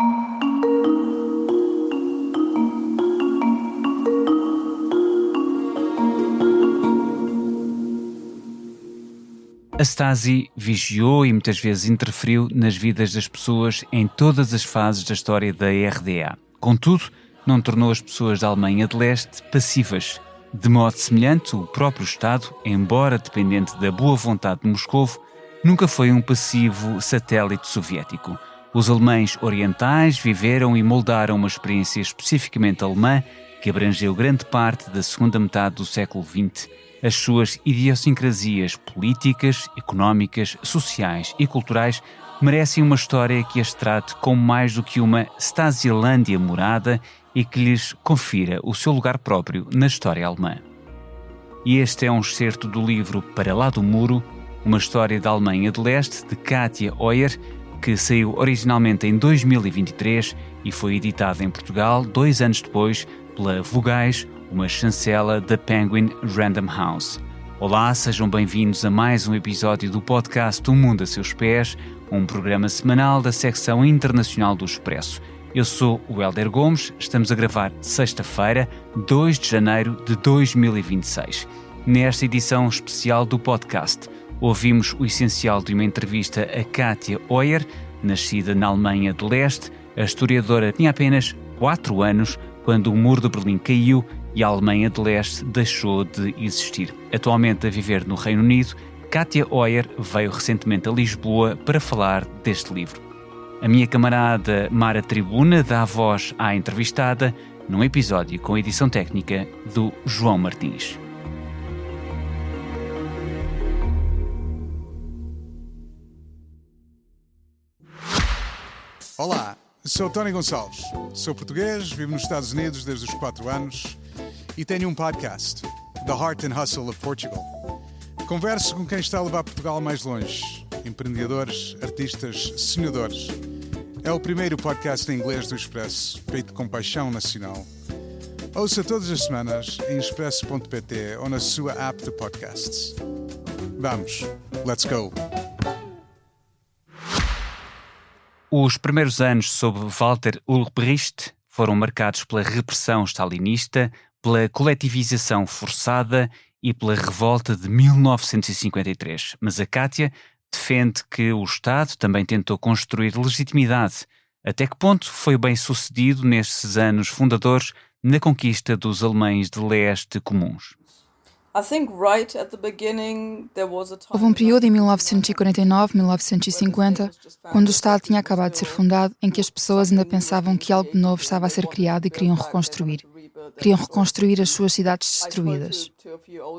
A Stasi vigiou e muitas vezes interferiu nas vidas das pessoas em todas as fases da história da RDA. Contudo, não tornou as pessoas da Alemanha de Leste passivas. De modo semelhante, o próprio Estado, embora dependente da boa vontade de Moscovo, nunca foi um passivo satélite soviético. Os alemães orientais viveram e moldaram uma experiência especificamente alemã que abrangeu grande parte da segunda metade do século XX. As suas idiosincrasias políticas, económicas, sociais e culturais merecem uma história que as trate como mais do que uma Stasialândia morada e que lhes confira o seu lugar próprio na história alemã. E este é um excerto do livro Para Lá do Muro, uma história da Alemanha de Leste, de Katia Oyer, que saiu originalmente em 2023 e foi editado em Portugal 2 anos depois pela Vogais, uma chancela da Penguin Random House. Olá, sejam bem-vindos a mais um episódio do podcast O Mundo a Seus Pés, um programa semanal da secção internacional do Expresso. Eu sou o Hélder Gomes, estamos a gravar sexta-feira, 2 de janeiro de 2026. Nesta edição especial do podcast, ouvimos o essencial de uma entrevista a Katia Oyer, nascida na Alemanha de Leste. A historiadora tinha apenas 4 anos quando o Muro de Berlim caiu e a Alemanha de Leste deixou de existir. Atualmente a viver no Reino Unido, Katia Oyer veio recentemente a Lisboa para falar deste livro. A minha camarada Mara Tribuna dá voz à entrevistada num episódio com a edição técnica do João Martins. Olá, sou Tony Gonçalves, sou português, vivo nos Estados Unidos desde os 4 anos e tenho um podcast, The Heart and Hustle of Portugal. Converso com quem está a levar Portugal mais longe, empreendedores, artistas, sonhadores. É o primeiro podcast em inglês do Expresso, feito com paixão nacional. Ouça todas as semanas em expresso.pt ou na sua app de podcasts. Vamos, let's go! Os primeiros anos sob Walter Ulbricht foram marcados pela repressão stalinista, pela coletivização forçada e pela revolta de 1953. Mas a Katia defende que o Estado também tentou construir legitimidade. Até que ponto foi bem sucedido nestes anos fundadores na conquista dos alemães de leste comuns? Houve um período em 1949, 1950, quando o Estado tinha acabado de ser fundado, em que as pessoas ainda pensavam que algo de novo estava a ser criado e queriam reconstruir. Queriam reconstruir as suas cidades destruídas.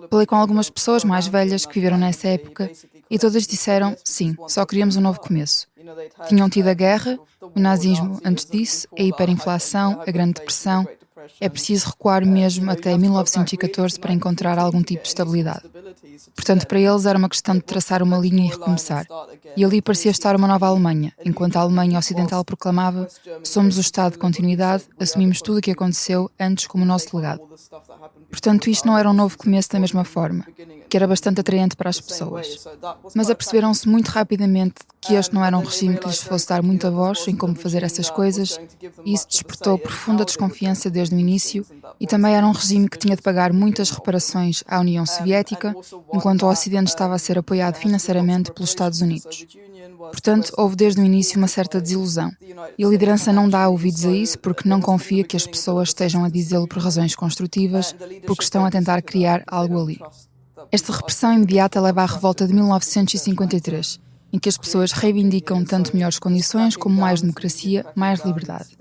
Falei com algumas pessoas mais velhas que viveram nessa época e todas disseram, sim, só queríamos um novo começo. Tinham tido a guerra, o nazismo antes disso, a hiperinflação, a Grande Depressão. É preciso recuar mesmo até 1914 para encontrar algum tipo de estabilidade. Portanto, para eles era uma questão de traçar uma linha e recomeçar. E ali parecia estar uma nova Alemanha, enquanto a Alemanha Ocidental proclamava: somos o Estado de continuidade, assumimos tudo o que aconteceu antes como o nosso legado. Portanto, isto não era um novo começo da mesma forma, que era bastante atraente para as pessoas. Mas aperceberam-se muito rapidamente que este não era um regime que lhes fosse dar muita voz em como fazer essas coisas, e isso despertou profunda desconfiança desde o início, e também era um regime que tinha de pagar muitas reparações à União Soviética, enquanto o Ocidente estava a ser apoiado financeiramente pelos Estados Unidos. Portanto, houve desde o início uma certa desilusão. E a liderança não dá ouvidos a isso porque não confia que as pessoas estejam a dizê-lo por razões construtivas, porque estão a tentar criar algo ali. Esta repressão imediata leva à revolta de 1953, em que as pessoas reivindicam tanto melhores condições como mais democracia, mais liberdade.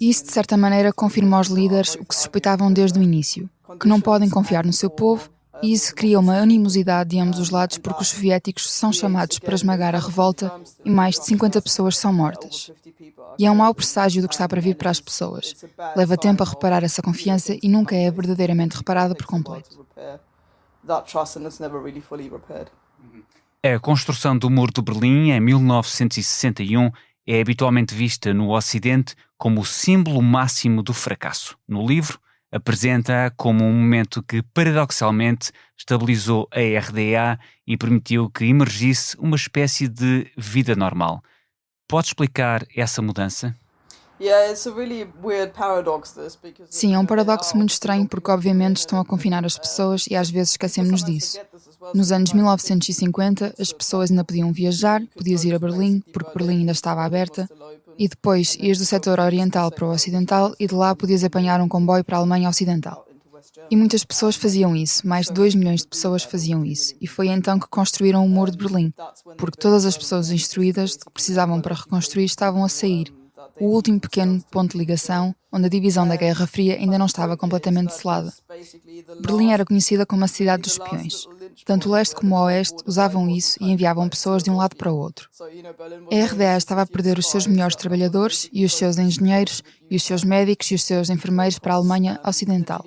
E isso, de certa maneira, confirma aos líderes o que suspeitavam desde o início, que não podem confiar no seu povo, e isso cria uma animosidade de ambos os lados porque os soviéticos são chamados para esmagar a revolta e mais de 50 pessoas são mortas. E é um mau presságio do que está para vir para as pessoas. Leva tempo a reparar essa confiança e nunca é verdadeiramente reparada por completo. A construção do Muro de Berlim em 1961 é habitualmente vista no Ocidente como o símbolo máximo do fracasso. No livro, apresenta-a como um momento que, paradoxalmente, estabilizou a RDA e permitiu que emergisse uma espécie de vida normal. Pode explicar essa mudança? Sim, é um paradoxo muito estranho porque obviamente estão a confinar as pessoas e às vezes esquecemos disso. Nos anos 1950, as pessoas ainda podiam viajar, podias ir a Berlim, porque Berlim ainda estava aberta, e depois ias do setor oriental para o ocidental e de lá podias apanhar um comboio para a Alemanha Ocidental. E muitas pessoas faziam isso, mais de 2 milhões de pessoas faziam isso, e foi então que construíram o Muro de Berlim, porque todas as pessoas instruídas de que precisavam para reconstruir estavam a sair. O último pequeno ponto de ligação, onde a divisão da Guerra Fria ainda não estava completamente selada. Berlim era conhecida como a cidade dos espiões. Tanto o leste como o oeste usavam isso e enviavam pessoas de um lado para o outro. A RDA estava a perder os seus melhores trabalhadores e os seus engenheiros e os seus médicos e os seus enfermeiros para a Alemanha Ocidental.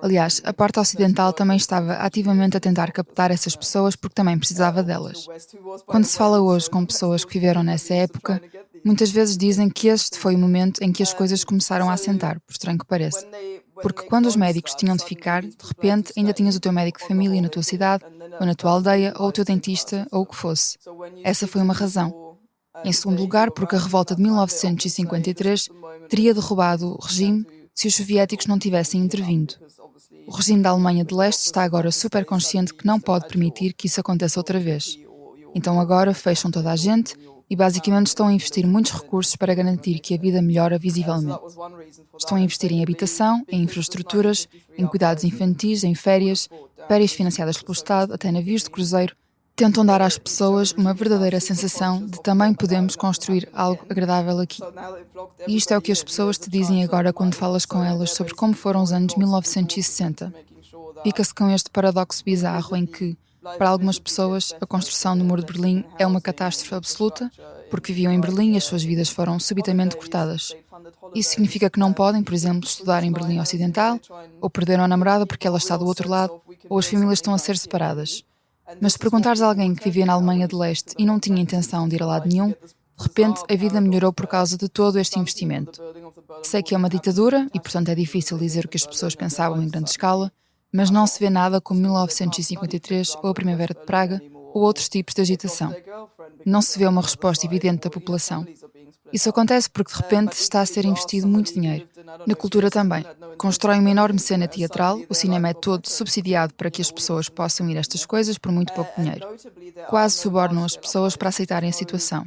Aliás, a parte ocidental também estava ativamente a tentar captar essas pessoas porque também precisava delas. Quando se fala hoje com pessoas que viveram nessa época, muitas vezes dizem que este foi o momento em que as coisas começaram a assentar, por estranho que pareça. Porque quando os médicos tinham de ficar, de repente ainda tinhas o teu médico de família na tua cidade, ou na tua aldeia, ou o teu dentista, ou o que fosse. Essa foi uma razão. Em segundo lugar, porque a revolta de 1953 teria derrubado o regime se os soviéticos não tivessem intervindo. O regime da Alemanha de Leste está agora super consciente que não pode permitir que isso aconteça outra vez. Então agora fecham toda a gente e basicamente estão a investir muitos recursos para garantir que a vida melhora visivelmente. Estão a investir em habitação, em infraestruturas, em cuidados infantis, em férias financiadas pelo Estado, até navios de cruzeiro. Tentam dar às pessoas uma verdadeira sensação de também podemos construir algo agradável aqui. E isto é o que as pessoas te dizem agora quando falas com elas sobre como foram os anos 1960. Fica-se com este paradoxo bizarro em que, para algumas pessoas, a construção do Muro de Berlim é uma catástrofe absoluta, porque viviam em Berlim e as suas vidas foram subitamente cortadas. Isso significa que não podem, por exemplo, estudar em Berlim Ocidental, ou perderam a namorada porque ela está do outro lado, ou as famílias estão a ser separadas. Mas se perguntares a alguém que vivia na Alemanha de Leste e não tinha intenção de ir a lado nenhum, de repente a vida melhorou por causa de todo este investimento. Sei que é uma ditadura e, portanto, é difícil dizer o que as pessoas pensavam em grande escala, mas não se vê nada como 1953 ou a Primavera de Praga ou outros tipos de agitação. Não se vê uma resposta evidente da população. Isso acontece porque, de repente, está a ser investido muito dinheiro. Na cultura também. Constroem uma enorme cena teatral, o cinema é todo subsidiado para que as pessoas possam ir a estas coisas por muito pouco dinheiro. Quase subornam as pessoas para aceitarem a situação.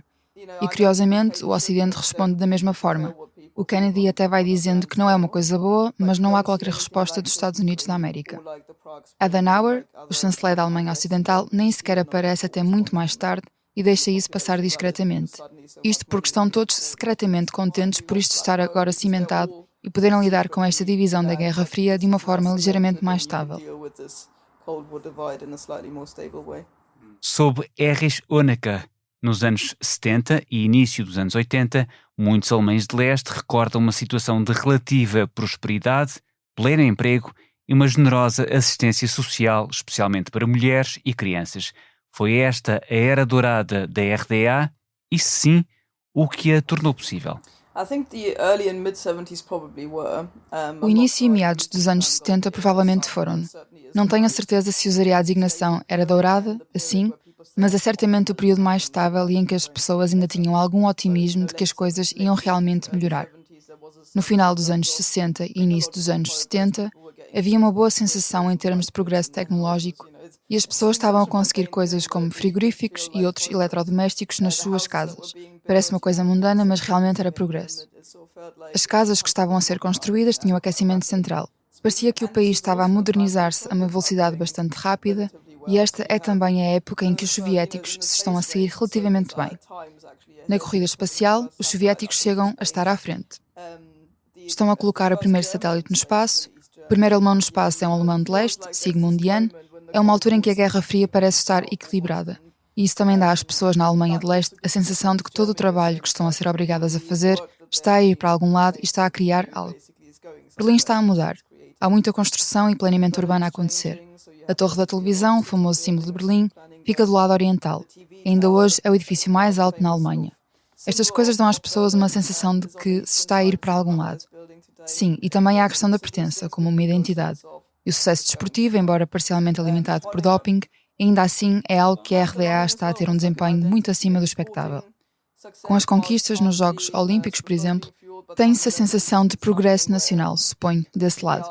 E, curiosamente, o Ocidente responde da mesma forma. O Kennedy até vai dizendo que não é uma coisa boa, mas não há qualquer resposta dos Estados Unidos da América. Adenauer, o chanceler da Alemanha Ocidental, nem sequer aparece até muito mais tarde e deixa isso passar discretamente. Isto porque estão todos secretamente contentes por isto estar agora cimentado e poderem lidar com esta divisão da Guerra Fria de uma forma ligeiramente mais estável. Sob Erich Honecker, nos anos 70 e início dos anos 80, muitos alemães de leste recordam uma situação de relativa prosperidade, pleno emprego e uma generosa assistência social, especialmente para mulheres e crianças. Foi esta a era dourada da RDA e, sim, o que a tornou possível. O início e meados dos anos 70 provavelmente foram. Não tenho a certeza se usaria a designação era dourada, assim, mas é certamente o período mais estável e em que as pessoas ainda tinham algum otimismo de que as coisas iam realmente melhorar. No final dos anos 60 e início dos anos 70, havia uma boa sensação em termos de progresso tecnológico e as pessoas estavam a conseguir coisas como frigoríficos e outros eletrodomésticos nas suas casas. Parece uma coisa mundana, mas realmente era progresso. As casas que estavam a ser construídas tinham aquecimento central. Parecia que o país estava a modernizar-se a uma velocidade bastante rápida e esta é também a época em que os soviéticos se estão a sair relativamente bem. Na corrida espacial, os soviéticos chegam a estar à frente. Estão a colocar o primeiro satélite no espaço. O primeiro alemão no espaço é um alemão de leste, Sigmund Jähn. É uma altura em que a Guerra Fria parece estar equilibrada. E isso também dá às pessoas na Alemanha de Leste a sensação de que todo o trabalho que estão a ser obrigadas a fazer está a ir para algum lado e está a criar algo. Berlim está a mudar. Há muita construção e planeamento urbano a acontecer. A Torre da Televisão, o famoso símbolo de Berlim, fica do lado oriental. E ainda hoje é o edifício mais alto na Alemanha. Estas coisas dão às pessoas uma sensação de que se está a ir para algum lado. Sim, e também há a questão da pertença, como uma identidade. E o sucesso desportivo, embora parcialmente alimentado por doping, ainda assim é algo que a RDA está a ter um desempenho muito acima do expectável. Com as conquistas nos Jogos Olímpicos, por exemplo, Tem-se a sensação de progresso nacional, suponho, desse lado.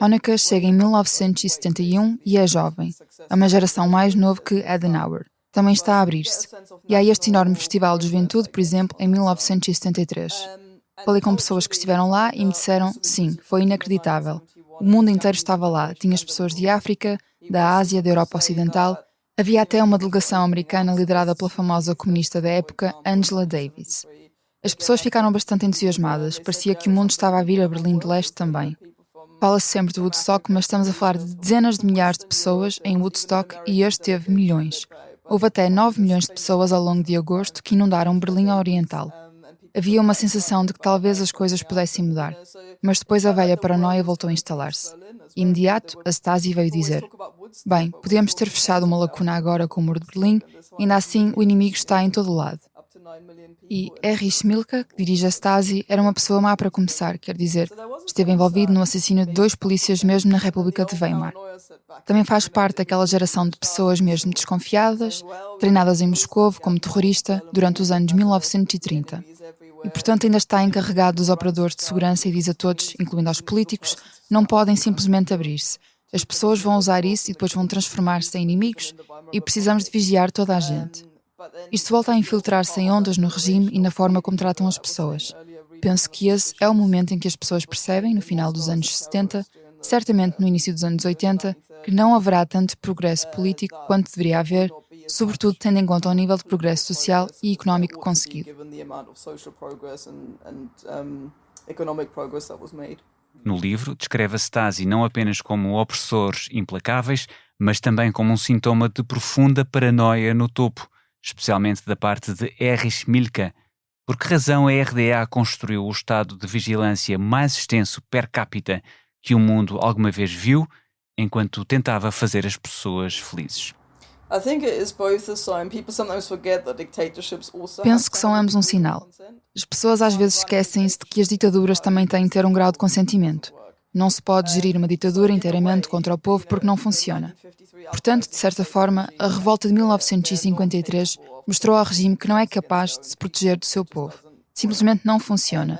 Honecker chega em 1971 e é jovem. É uma geração mais nova que Adenauer. Também está a abrir-se. E há este enorme festival de juventude, por exemplo, em 1973. Falei com pessoas que estiveram lá e me disseram, sim, foi inacreditável. O mundo inteiro estava lá. Tinhas pessoas de África, da Ásia, da Europa Ocidental. Havia até uma delegação americana liderada pela famosa comunista da época, Angela Davis. As pessoas ficaram bastante entusiasmadas. Parecia que o mundo estava a vir a Berlim de Leste também. Fala-se sempre de Woodstock, mas estamos a falar de dezenas de milhares de pessoas em Woodstock e este teve milhões. Houve até 9 milhões de pessoas ao longo de agosto que inundaram Berlim Oriental. Havia uma sensação de que talvez as coisas pudessem mudar, mas depois a velha paranoia voltou a instalar-se. Imediato, a Stasi veio dizer: bem, podíamos ter fechado uma lacuna agora com o muro de Berlim, ainda assim o inimigo está em todo o lado. E Erich Mielke, que dirige a Stasi, era uma pessoa má para começar, quer dizer, esteve envolvido no assassínio de 2 polícias mesmo na República de Weimar. Também faz parte daquela geração de pessoas mesmo desconfiadas, treinadas em Moscovo como terrorista durante os anos 1930. E, portanto, ainda está encarregado dos operadores de segurança e diz a todos, incluindo aos políticos, não podem simplesmente abrir-se. As pessoas vão usar isso e depois vão transformar-se em inimigos e precisamos de vigiar toda a gente. Isto volta a infiltrar-se em ondas no regime e na forma como tratam as pessoas. Penso que esse é o momento em que as pessoas percebem, no final dos anos 70, certamente no início dos anos 80, que não haverá tanto progresso político quanto deveria haver, sobretudo tendo em conta o nível de progresso social e económico conseguido. No livro, descreve a Stasi não apenas como opressores implacáveis, mas também como um sintoma de profunda paranoia no topo, especialmente da parte de Erich Mielke. Por que razão a RDA construiu o estado de vigilância mais extenso per capita que o mundo alguma vez viu, enquanto tentava fazer as pessoas felizes? Penso que são ambos um sinal. As pessoas às vezes esquecem-se de que as ditaduras também têm de ter um grau de consentimento. Não se pode gerir uma ditadura inteiramente contra o povo porque não funciona. Portanto, de certa forma, a revolta de 1953 mostrou ao regime que não é capaz de se proteger do seu povo. Simplesmente não funciona.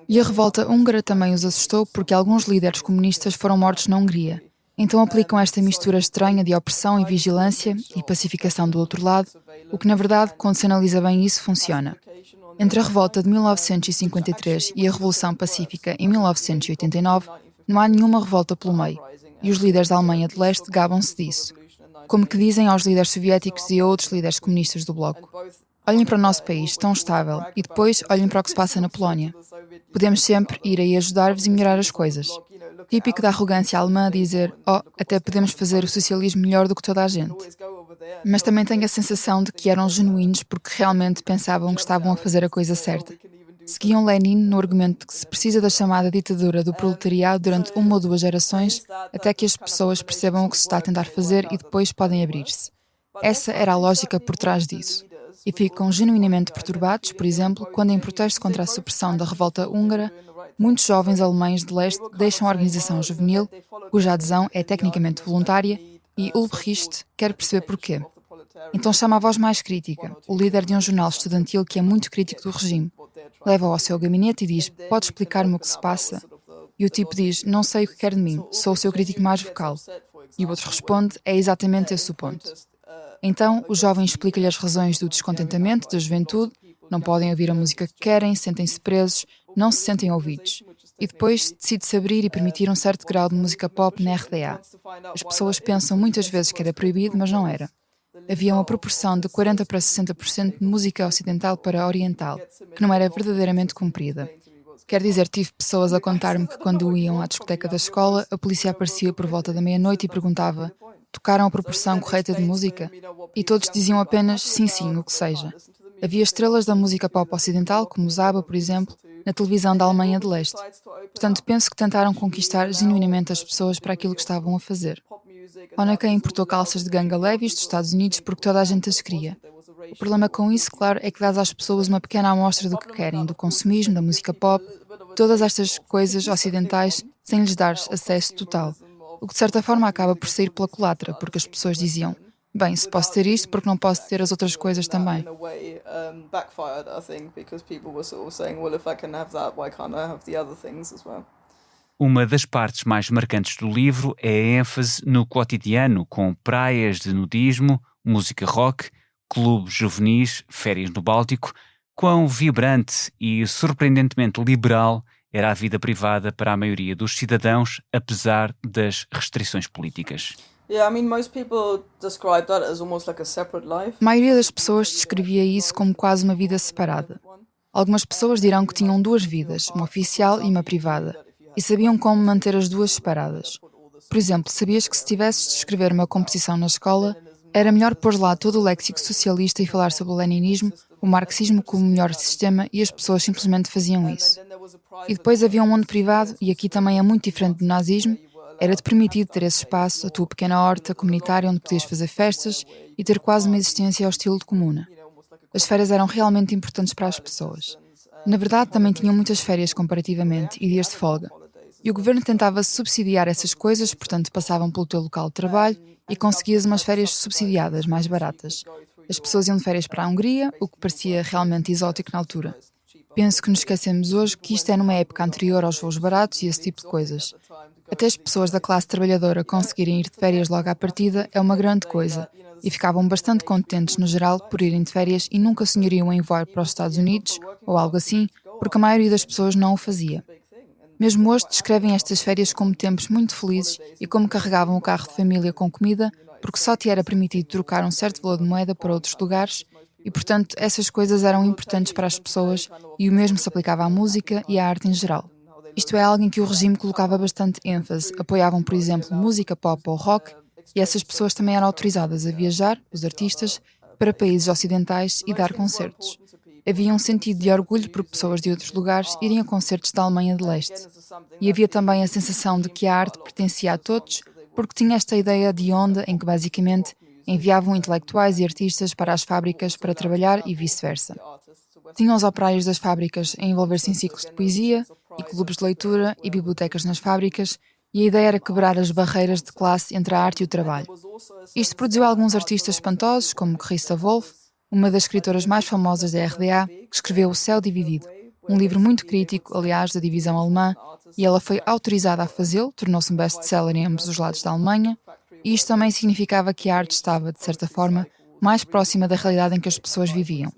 E a revolta húngara também os assustou porque alguns líderes comunistas foram mortos na Hungria. Então aplicam esta mistura estranha de opressão e vigilância e pacificação do outro lado, o que na verdade, quando se analisa bem isso, funciona. Entre a revolta de 1953 e a Revolução Pacífica em 1989, não há nenhuma revolta pelo meio, e os líderes da Alemanha de Leste gabam-se disso. Como que dizem aos líderes soviéticos e a outros líderes comunistas do bloco: olhem para o nosso país, tão estável, e depois olhem para o que se passa na Polónia. Podemos sempre ir aí ajudar-vos e melhorar as coisas. Típico da arrogância alemã dizer: até podemos fazer o socialismo melhor do que toda a gente. Mas também tenho a sensação de que eram genuínos porque realmente pensavam que estavam a fazer a coisa certa. Seguiam Lenin no argumento de que se precisa da chamada ditadura do proletariado durante 1 ou 2 gerações até que as pessoas percebam o que se está a tentar fazer e depois podem abrir-se. Essa era a lógica por trás disso. E ficam genuinamente perturbados, por exemplo, quando em protesto contra a supressão da revolta húngara, muitos jovens alemães de leste deixam a organização juvenil, cuja adesão é tecnicamente voluntária, e Ulbricht quer perceber porquê. Então chama a voz mais crítica, o líder de um jornal estudantil que é muito crítico do regime. Leva-o ao seu gabinete e diz: pode explicar-me o que se passa? E o tipo diz: não sei o que quer de mim, sou o seu crítico mais vocal. E o outro responde: é exatamente esse o ponto. Então o jovem explica-lhe as razões do descontentamento da juventude, não podem ouvir a música que querem, sentem-se presos, não se sentem ouvidos. E depois decide-se abrir e permitir um certo grau de música pop na RDA. As pessoas pensam muitas vezes que era proibido, mas não era. Havia uma proporção de 40% para 60% de música ocidental para oriental, que não era verdadeiramente cumprida. Quer dizer, tive pessoas a contar-me que quando iam à discoteca da escola, a polícia aparecia por volta da meia-noite e perguntava: tocaram a proporção correta de música? E todos diziam apenas sim, o que seja. Havia estrelas da música pop ocidental, como Zaba, por exemplo, na televisão da Alemanha de Leste. Portanto, penso que tentaram conquistar genuinamente as pessoas para aquilo que estavam a fazer. Honecker importou calças de ganga leves dos Estados Unidos porque toda a gente as queria. O problema com isso, claro, é que dás às pessoas uma pequena amostra do que querem, do consumismo, da música pop, todas estas coisas ocidentais, sem lhes dar acesso total. O que de certa forma acaba por sair pela culatra, porque as pessoas diziam: Bem, se posso ter isto, porque não posso ter as outras coisas também? Uma das partes mais marcantes do livro é a ênfase no cotidiano, com praias de nudismo, música rock, clubes juvenis, férias no Báltico. Quão vibrante e surpreendentemente liberal era a vida privada para a maioria dos cidadãos, apesar das restrições políticas. A maioria das pessoas descrevia isso como quase uma vida separada. Algumas pessoas dirão que tinham duas vidas, uma oficial e uma privada, e sabiam como manter as duas separadas. Por exemplo, sabias que se tivesses de escrever uma composição na escola, era melhor pôr lá todo o léxico socialista e falar sobre o leninismo, o marxismo como o melhor sistema, e as pessoas simplesmente faziam isso. E depois havia um mundo privado, e aqui também é muito diferente do nazismo. Era-te permitido ter esse espaço, a tua pequena horta comunitária onde podias fazer festas e ter quase uma existência ao estilo de comuna. As férias eram realmente importantes para as pessoas. Na verdade, também tinham muitas férias comparativamente e dias de folga. E o governo tentava subsidiar essas coisas, portanto passavam pelo teu local de trabalho e conseguias umas férias subsidiadas, mais baratas. As pessoas iam de férias para a Hungria, o que parecia realmente exótico na altura. Penso que nos esquecemos hoje que isto é numa época anterior aos voos baratos e esse tipo de coisas. Até as pessoas da classe trabalhadora conseguirem ir de férias logo à partida é uma grande coisa, e ficavam bastante contentes no geral por irem de férias e nunca sonhariam em voar para os Estados Unidos ou algo assim, porque a maioria das pessoas não o fazia. Mesmo hoje descrevem estas férias como tempos muito felizes e como carregavam o carro de família com comida, porque só te era permitido trocar um certo valor de moeda para outros lugares e, portanto, essas coisas eram importantes para as pessoas e o mesmo se aplicava à música e à arte em geral. Isto é algo em que o regime colocava bastante ênfase. Apoiavam, por exemplo, música pop ou rock e essas pessoas também eram autorizadas a viajar, os artistas, para países ocidentais e dar concertos. Havia um sentido de orgulho por pessoas de outros lugares irem a concertos da Alemanha de Leste. E havia também a sensação de que a arte pertencia a todos, porque tinha esta ideia de onda em que, basicamente, enviavam intelectuais e artistas para as fábricas para trabalhar e vice-versa. Tinham os operários das fábricas a envolver-se em ciclos de poesia e clubes de leitura e bibliotecas nas fábricas, e a ideia era quebrar as barreiras de classe entre a arte e o trabalho. Isto produziu alguns artistas espantosos, como Christa Wolf, uma das escritoras mais famosas da RDA, que escreveu O Céu Dividido, um livro muito crítico, aliás, da divisão alemã, e ela foi autorizada a fazê-lo, tornou-se um best-seller em ambos os lados da Alemanha, e isto também significava que a arte estava, de certa forma, mais próxima da realidade em que as pessoas viviam.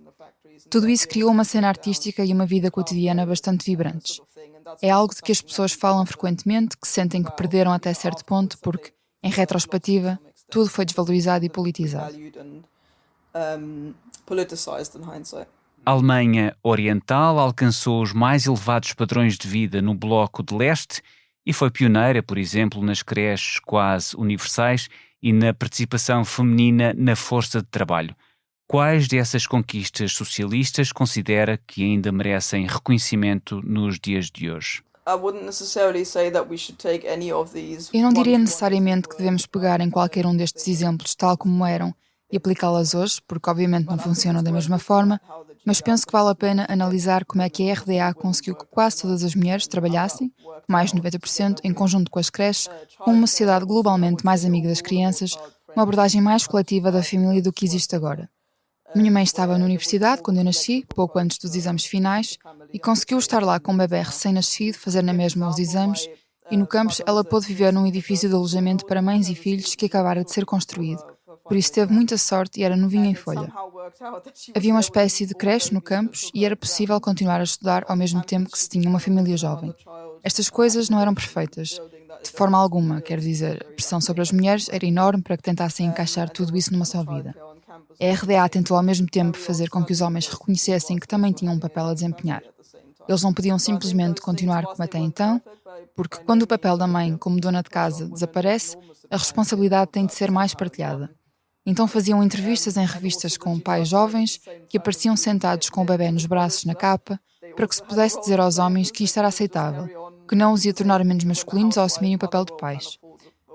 Tudo isso criou uma cena artística e uma vida cotidiana bastante vibrantes. É algo de que as pessoas falam frequentemente, que sentem que perderam até certo ponto porque, em retrospectiva, tudo foi desvalorizado e politizado. A Alemanha Oriental alcançou os mais elevados padrões de vida no Bloco de Leste e foi pioneira, por exemplo, nas creches quase universais e na participação feminina na força de trabalho. Quais dessas conquistas socialistas considera que ainda merecem reconhecimento nos dias de hoje? Eu não diria necessariamente que devemos pegar em qualquer um destes exemplos tal como eram e aplicá-las hoje, porque obviamente não funcionam da mesma forma, mas penso que vale a pena analisar como é que a RDA conseguiu que quase todas as mulheres trabalhassem, mais de 90%, em conjunto com as creches, com uma sociedade globalmente mais amiga das crianças, uma abordagem mais coletiva da família do que existe agora. Minha mãe estava na universidade quando eu nasci, pouco antes dos exames finais, e conseguiu estar lá com um bebê recém-nascido, fazer na mesma os exames, e no campus ela pôde viver num edifício de alojamento para mães e filhos que acabara de ser construído. Por isso teve muita sorte e era novinha em folha. Havia uma espécie de creche no campus e era possível continuar a estudar ao mesmo tempo que se tinha uma família jovem. Estas coisas não eram perfeitas, de forma alguma, quero dizer, a pressão sobre as mulheres era enorme para que tentassem encaixar tudo isso numa só vida. A RDA tentou ao mesmo tempo fazer com que os homens reconhecessem que também tinham um papel a desempenhar. Eles não podiam simplesmente continuar como até então, porque quando o papel da mãe como dona de casa desaparece, a responsabilidade tem de ser mais partilhada. Então faziam entrevistas em revistas com pais jovens que apareciam sentados com o bebê nos braços na capa para que se pudesse dizer aos homens que isto era aceitável, que não os ia tornar menos masculinos ao assumirem o papel de pais.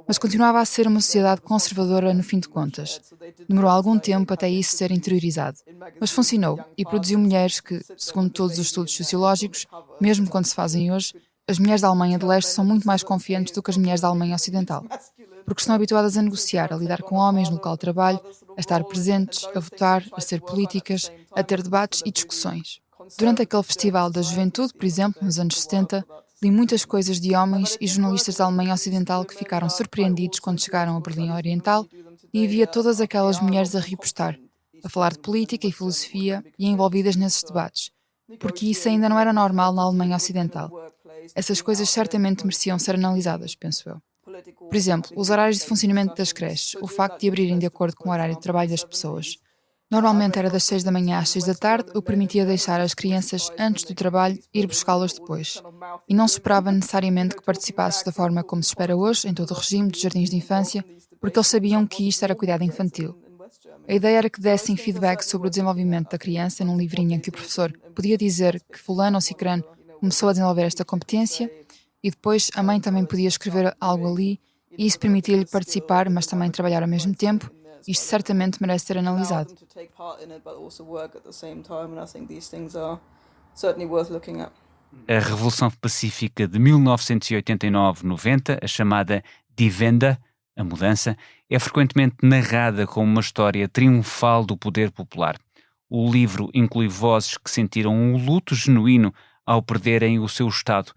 Mas continuava a ser uma sociedade conservadora no fim de contas. Demorou algum tempo até isso ser interiorizado. Mas funcionou e produziu mulheres que, segundo todos os estudos sociológicos, mesmo quando se fazem hoje, as mulheres da Alemanha de Leste são muito mais confiantes do que as mulheres da Alemanha Ocidental. porque estão habituadas a negociar, a lidar com homens no local de trabalho, a estar presentes, a votar, a ser políticas, a ter debates e discussões. Durante aquele festival da juventude, por exemplo, nos anos 70, li muitas coisas de homens e jornalistas da Alemanha Ocidental que ficaram surpreendidos quando chegaram a Berlim Oriental e via todas aquelas mulheres a repostar, a falar de política e filosofia e envolvidas nesses debates, porque isso ainda não era normal na Alemanha Ocidental. Essas coisas certamente mereciam ser analisadas, penso eu. Por exemplo, os horários de funcionamento das creches, o facto de abrirem de acordo com o horário de trabalho das pessoas. Normalmente era das 6 da manhã às 6 da tarde, o que permitia deixar as crianças antes do trabalho e ir buscá-las depois. E não se esperava necessariamente que participasses da forma como se espera hoje, em todo o regime de jardins de infância, porque eles sabiam que isto era cuidado infantil. A ideia era que dessem feedback sobre o desenvolvimento da criança num livrinho em que o professor podia dizer que fulano ou cicrano começou a desenvolver esta competência e depois a mãe também podia escrever algo ali e isso permitia-lhe participar, mas também trabalhar ao mesmo tempo. Isto certamente merece ser analisado. A Revolução Pacífica de 1989-90, a chamada Die Wende, a mudança, é frequentemente narrada como uma história triunfal do poder popular. O livro inclui vozes que sentiram um luto genuíno ao perderem o seu Estado.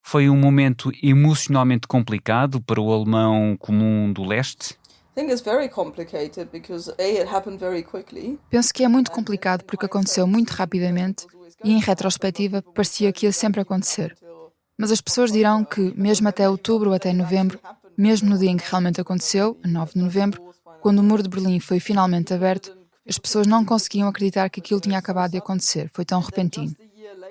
Foi um momento emocionalmente complicado para o alemão comum do leste? Penso que é muito complicado porque aconteceu muito rapidamente e, em retrospectiva, parecia que ia sempre acontecer. Mas as pessoas dirão que, mesmo até outubro ou até novembro, mesmo no dia em que realmente aconteceu, a 9 de novembro, quando o Muro de Berlim foi finalmente aberto, as pessoas não conseguiam acreditar que aquilo tinha acabado de acontecer, foi tão repentino.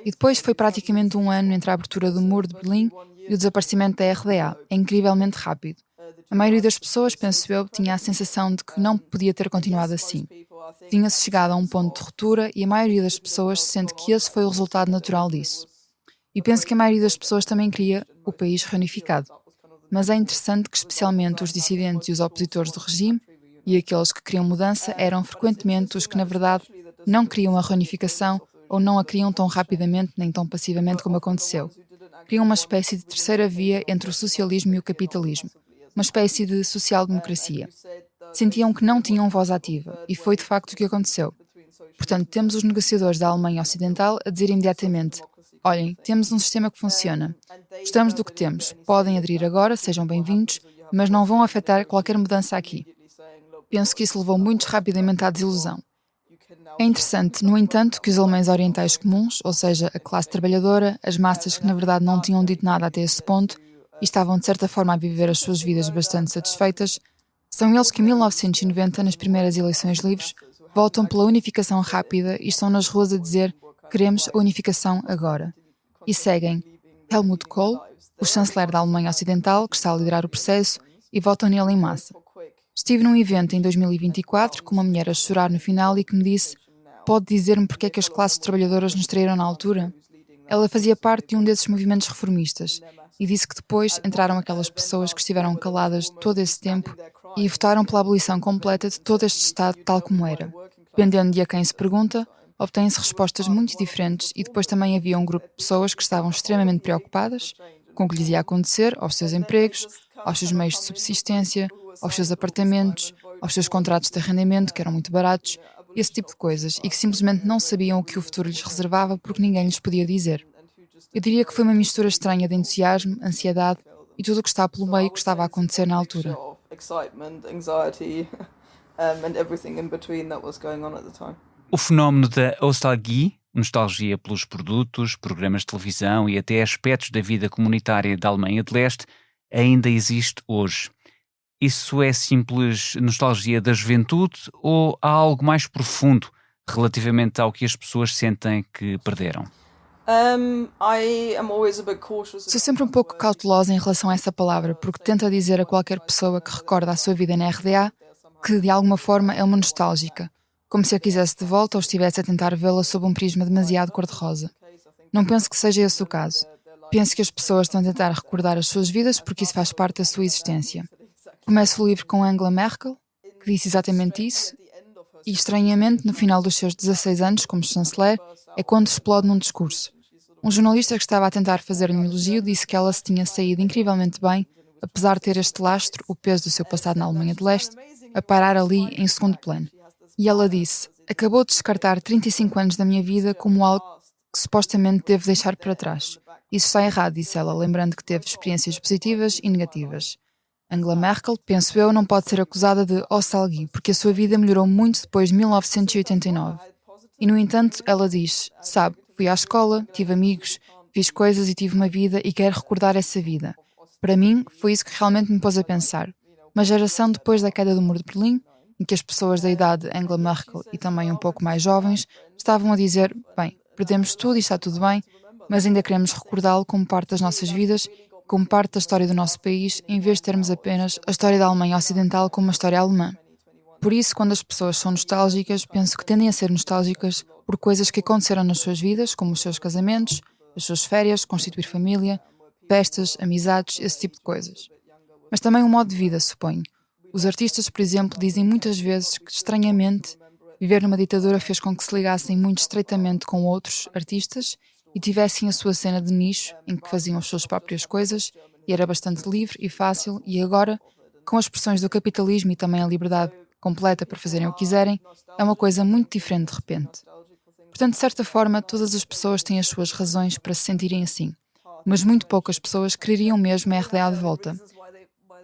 E depois foi praticamente um ano entre a abertura do Muro de Berlim e o desaparecimento da RDA, é incrivelmente rápido. A maioria das pessoas, penso eu, tinha a sensação de que não podia ter continuado assim. Tinha-se chegado a um ponto de ruptura e a maioria das pessoas sente que esse foi o resultado natural disso. E penso que a maioria das pessoas também queria o país reunificado. Mas é interessante que especialmente os dissidentes e os opositores do regime e aqueles que queriam mudança eram frequentemente os que, na verdade, não queriam a reunificação ou não a queriam tão rapidamente nem tão passivamente como aconteceu. Queriam uma espécie de terceira via entre o socialismo e o capitalismo. Uma espécie de social-democracia. Sentiam que não tinham voz ativa, e foi de facto o que aconteceu. Portanto, temos os negociadores da Alemanha Ocidental a dizer imediatamente: olhem, temos um sistema que funciona. Gostamos do que temos. Podem aderir agora, sejam bem-vindos, mas não vão afetar qualquer mudança aqui. Penso que isso levou muito rapidamente à desilusão. É interessante, no entanto, que os alemães orientais comuns, ou seja, a classe trabalhadora, as massas que na verdade não tinham dito nada até esse ponto, e estavam de certa forma a viver as suas vidas bastante satisfeitas, são eles que em 1990, nas primeiras eleições livres, votam pela unificação rápida e estão nas ruas a dizer: queremos a unificação agora. E seguem Helmut Kohl, o chanceler da Alemanha Ocidental, que está a liderar o processo, e votam nele em massa. Estive num evento em 2024 com uma mulher a chorar no final e que me disse: pode dizer-me porque é que as classes trabalhadoras nos traíram na altura? Ela fazia parte de um desses movimentos reformistas e disse que depois entraram aquelas pessoas que estiveram caladas todo esse tempo e votaram pela abolição completa de todo este Estado tal como era. Dependendo de a quem se pergunta, obtêm-se respostas muito diferentes e depois também havia um grupo de pessoas que estavam extremamente preocupadas com o que lhes ia acontecer aos seus empregos, aos seus meios de subsistência, aos seus apartamentos, aos seus contratos de arrendamento, que eram muito baratos, esse tipo de coisas, e que simplesmente não sabiam o que o futuro lhes reservava porque ninguém lhes podia dizer. Eu diria que foi uma mistura estranha de entusiasmo, ansiedade e tudo o que está pelo meio que estava a acontecer na altura. O fenómeno da nostalgia pelos produtos, programas de televisão e até aspectos da vida comunitária da Alemanha de Leste, ainda existe hoje. Isso é simples nostalgia da juventude ou há algo mais profundo relativamente ao que as pessoas sentem que perderam? Sou sempre um pouco cautelosa em relação a essa palavra, porque tento dizer a qualquer pessoa que recorda a sua vida na RDA que, de alguma forma, é uma nostálgica, como se a quisesse de volta ou estivesse a tentar vê-la sob um prisma demasiado cor-de-rosa. Não penso que seja esse o caso. Penso que as pessoas estão a tentar recordar as suas vidas porque isso faz parte da sua existência. Começo o livro com Angela Merkel, que disse exatamente isso, e, estranhamente, no final dos seus 16 anos como chanceler, é quando explode num discurso. Um jornalista que estava a tentar fazer um elogio disse que ela se tinha saído incrivelmente bem apesar de ter este lastro, o peso do seu passado na Alemanha de Leste, a parar ali em segundo plano. E ela disse: acabou de descartar 35 anos da minha vida como algo que supostamente devo deixar para trás. Isso está errado, disse ela, lembrando que teve experiências positivas e negativas. Angela Merkel, penso eu, não pode ser acusada de nostalgia, porque a sua vida melhorou muito depois de 1989. E, no entanto, ela diz: sabe, fui à escola, tive amigos, fiz coisas e tive uma vida e quero recordar essa vida. Para mim, foi isso que realmente me pôs a pensar. Uma geração depois da queda do Muro de Berlim, em que as pessoas da idade de Angela Merkel e também um pouco mais jovens estavam a dizer: bem, perdemos tudo e está tudo bem, mas ainda queremos recordá-lo como parte das nossas vidas, como parte da história do nosso país, em vez de termos apenas a história da Alemanha Ocidental como uma história alemã. Por isso, quando as pessoas são nostálgicas, penso que tendem a ser nostálgicas por coisas que aconteceram nas suas vidas, como os seus casamentos, as suas férias, constituir família, festas, amizades, esse tipo de coisas. Mas também um modo de vida, suponho. Os artistas, por exemplo, dizem muitas vezes que, estranhamente, viver numa ditadura fez com que se ligassem muito estreitamente com outros artistas e tivessem a sua cena de nicho, em que faziam as suas próprias coisas, e era bastante livre e fácil, e agora, com as pressões do capitalismo e também a liberdade completa para fazerem o que quiserem, é uma coisa muito diferente de repente. Portanto, de certa forma, todas as pessoas têm as suas razões para se sentirem assim, mas muito poucas pessoas quereriam mesmo a RDA de volta.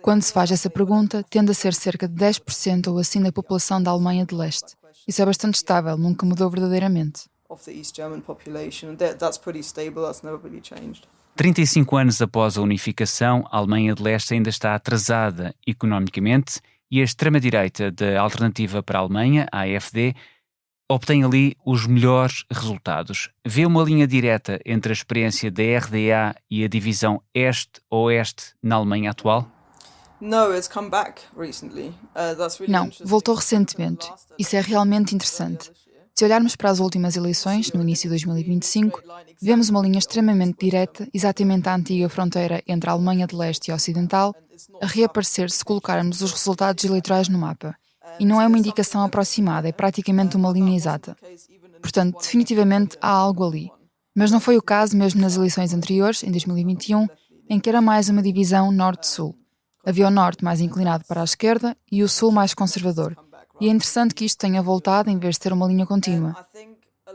Quando se faz essa pergunta, tende a ser cerca de 10% ou assim da população da Alemanha de Leste. Isso é bastante estável, nunca mudou verdadeiramente. 35 anos após a unificação, a Alemanha de Leste ainda está atrasada economicamente e a extrema-direita da Alternativa para a Alemanha, a AfD, obtém ali os melhores resultados. Vê uma linha direta entre a experiência da RDA e a divisão Este-Oeste na Alemanha atual? Não, voltou recentemente. Isso é realmente interessante. Se olharmos para as últimas eleições, no início de 2025, vemos uma linha extremamente direta, exatamente à antiga fronteira entre a Alemanha de Leste e a Ocidental, a reaparecer se colocarmos os resultados eleitorais no mapa. E não é uma indicação aproximada, é praticamente uma linha exata. Portanto, definitivamente há algo ali. Mas não foi o caso mesmo nas eleições anteriores, em 2021, em que era mais uma divisão norte-sul. Havia o norte mais inclinado para a esquerda e o sul mais conservador. E é interessante que isto tenha voltado em vez de ter uma linha contínua.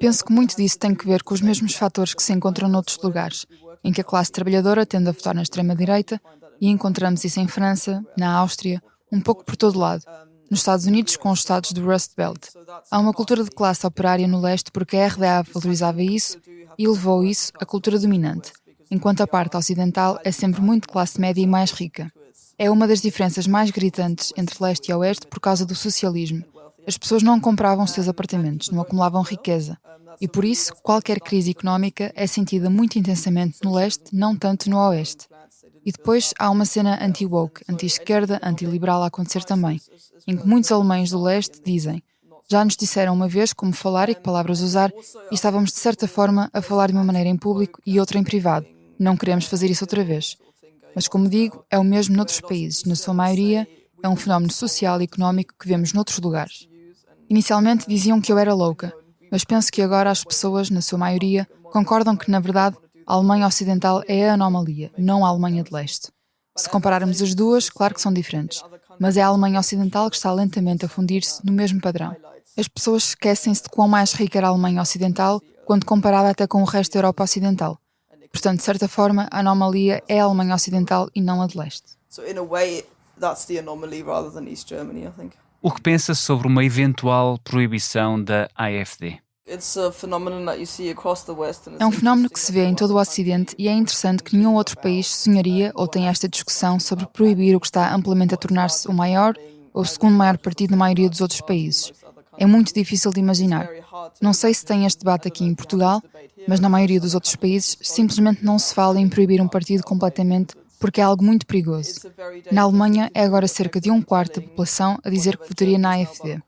Penso que muito disso tem que ver com os mesmos fatores que se encontram noutros lugares, em que a classe trabalhadora tende a votar na extrema-direita, e encontramos isso em França, na Áustria, um pouco por todo lado. Nos Estados Unidos, com os estados do Rust Belt. Há uma cultura de classe operária no leste porque a RDA valorizava isso e levou isso à cultura dominante, enquanto a parte ocidental é sempre muito classe média e mais rica. É uma das diferenças mais gritantes entre leste e oeste por causa do socialismo. As pessoas não compravam os seus apartamentos, não acumulavam riqueza. E por isso, qualquer crise económica é sentida muito intensamente no leste, não tanto no oeste. E depois há uma cena anti-woke, anti-esquerda, anti-liberal a acontecer também, em que muitos alemães do leste dizem: já nos disseram uma vez como falar e que palavras usar e estávamos de certa forma a falar de uma maneira em público e outra em privado. Não queremos fazer isso outra vez. Mas, como digo, é o mesmo noutros países. Na sua maioria, é um fenómeno social e económico que vemos noutros lugares. Inicialmente diziam que eu era louca, mas penso que agora as pessoas, na sua maioria, concordam que, na verdade, a Alemanha Ocidental é a anomalia, não a Alemanha de Leste. Se compararmos as duas, claro que são diferentes, mas é a Alemanha Ocidental que está lentamente a fundir-se no mesmo padrão. As pessoas esquecem-se de quão mais rica era a Alemanha Ocidental quando comparada até com o resto da Europa Ocidental. Portanto, de certa forma, a anomalia é a Alemanha Ocidental e não a de Leste. O que pensa sobre uma eventual proibição da AfD? É um fenómeno que se vê em todo o Ocidente e é interessante que nenhum outro país sonharia ou tem esta discussão sobre proibir o que está amplamente a tornar-se o maior ou o segundo maior partido na maioria dos outros países. É muito difícil de imaginar. Não sei se tem este debate aqui em Portugal, mas na maioria dos outros países simplesmente não se fala em proibir um partido completamente porque é algo muito perigoso. Na Alemanha é agora cerca de 1/4 da população a dizer que votaria na AfD.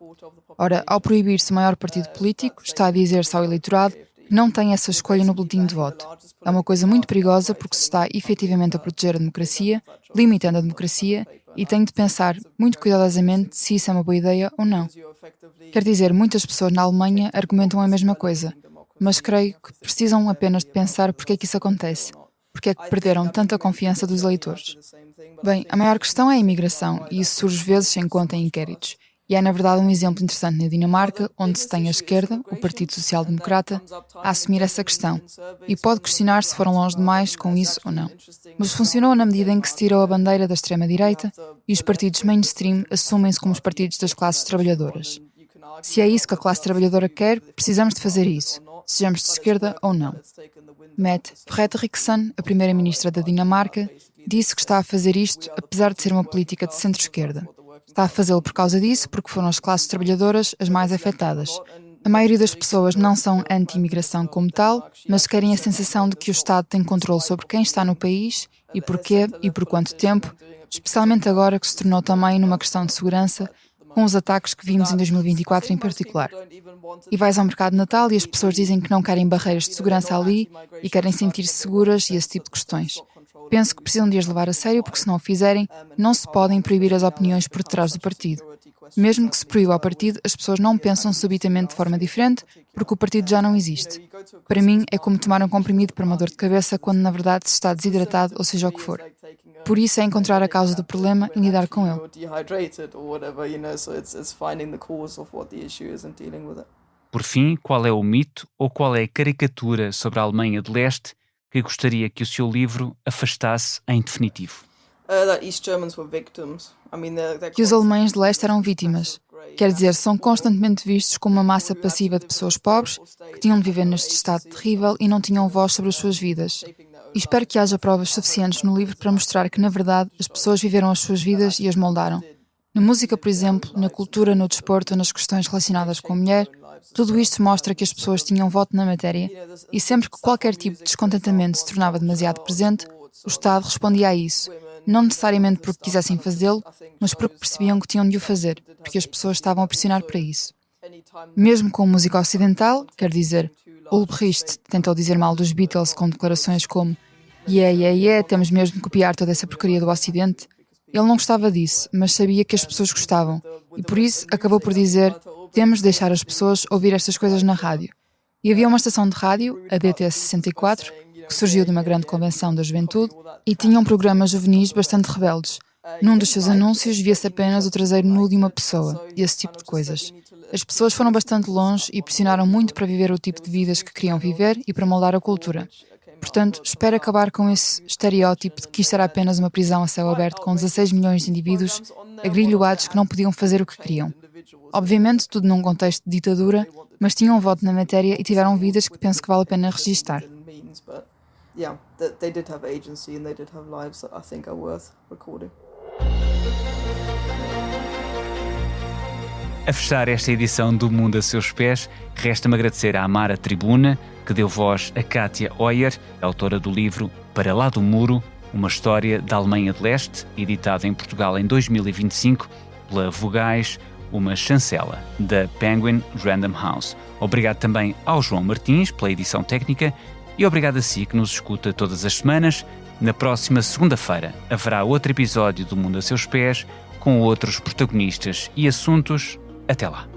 Ora, ao proibir-se o maior partido político, está a dizer-se ao eleitorado que não tem essa escolha no boletim de voto. É uma coisa muito perigosa porque se está efetivamente a proteger a democracia, limitando a democracia, e tem de pensar muito cuidadosamente se isso é uma boa ideia ou não. Quer dizer, muitas pessoas na Alemanha argumentam a mesma coisa, mas creio que precisam apenas de pensar porque é que isso acontece. Porque é que perderam tanta confiança dos eleitores? Bem, a maior questão é a imigração, e isso surge vezes sem conta em inquéritos. E é, na verdade, um exemplo interessante na Dinamarca, onde se tem a esquerda, o Partido Social Democrata, a assumir essa questão. E pode questionar se foram longe demais com isso ou não. Mas funcionou na medida em que se tirou a bandeira da extrema-direita e os partidos mainstream assumem-se como os partidos das classes trabalhadoras. Se é isso que a classe trabalhadora quer, precisamos de fazer isso, sejamos de esquerda ou não. Mette Frederiksen, a primeira-ministra da Dinamarca, disse que está a fazer isto apesar de ser uma política de centro-esquerda. Está a fazê-lo por causa disso, porque foram as classes trabalhadoras as mais afetadas. A maioria das pessoas não são anti-imigração como tal, mas querem a sensação de que o Estado tem controle sobre quem está no país e porquê e por quanto tempo, especialmente agora que se tornou também numa questão de segurança, com os ataques que vimos em 2024 em particular. E vais ao mercado de Natal e as pessoas dizem que não querem barreiras de segurança ali e querem sentir-se seguras e esse tipo de questões. Penso que precisam de as levar a sério porque se não o fizerem, não se podem proibir as opiniões por detrás do partido. Mesmo que se proíba ao partido, as pessoas não pensam subitamente de forma diferente porque o partido já não existe. Para mim, é como tomar um comprimido para uma dor de cabeça quando na verdade se está desidratado ou seja o que for. Por isso é encontrar a causa do problema e lidar com ele. Por fim, qual é o mito ou qual é a caricatura sobre a Alemanha de Leste que gostaria que o seu livro afastasse em definitivo? Que os alemães de leste eram vítimas. Quer dizer, são constantemente vistos como uma massa passiva de pessoas pobres que tinham de viver neste estado terrível e não tinham voz sobre as suas vidas. E espero que haja provas suficientes no livro para mostrar que, na verdade, as pessoas viveram as suas vidas e as moldaram. Na música, por exemplo, na cultura, no desporto, nas questões relacionadas com a mulher, tudo isto mostra que as pessoas tinham voto na matéria e sempre que qualquer tipo de descontentamento se tornava demasiado presente, o Estado respondia a isso. Não necessariamente porque quisessem fazê-lo, mas porque percebiam que tinham de o fazer, porque as pessoas estavam a pressionar para isso. Mesmo com música ocidental, quer dizer, Ulbricht tentou dizer mal dos Beatles com declarações como temos mesmo de copiar toda essa porcaria do Ocidente. Ele não gostava disso, mas sabia que as pessoas gostavam, e por isso acabou por dizer, temos de deixar as pessoas ouvir estas coisas na rádio. E havia uma estação de rádio, a DT64, que surgiu de uma grande convenção da juventude, e tinham programas juvenis bastante rebeldes. Num dos seus anúncios via-se apenas o traseiro nu de uma pessoa, e esse tipo de coisas. As pessoas foram bastante longe e pressionaram muito para viver o tipo de vidas que queriam viver e para moldar a cultura. Portanto, espero acabar com esse estereótipo de que isto era apenas uma prisão a céu aberto com 16 milhões de indivíduos agrilhoados que não podiam fazer o que queriam. Obviamente, tudo num contexto de ditadura, mas tinham voto na matéria e tiveram vidas que penso que vale a pena registar. A fechar esta edição do Mundo a Seus Pés, resta-me agradecer à Mara Tribuna, que deu voz a Kátia Oyer, autora do livro Para Lá do Muro, uma história da Alemanha de Leste, editado em Portugal em 2025 pela Vogais, uma chancela da Penguin Random House. Obrigado também ao João Martins pela edição técnica e obrigado a si que nos escuta todas as semanas. Na próxima segunda-feira haverá outro episódio do Mundo a Seus Pés com outros protagonistas e assuntos. Até lá.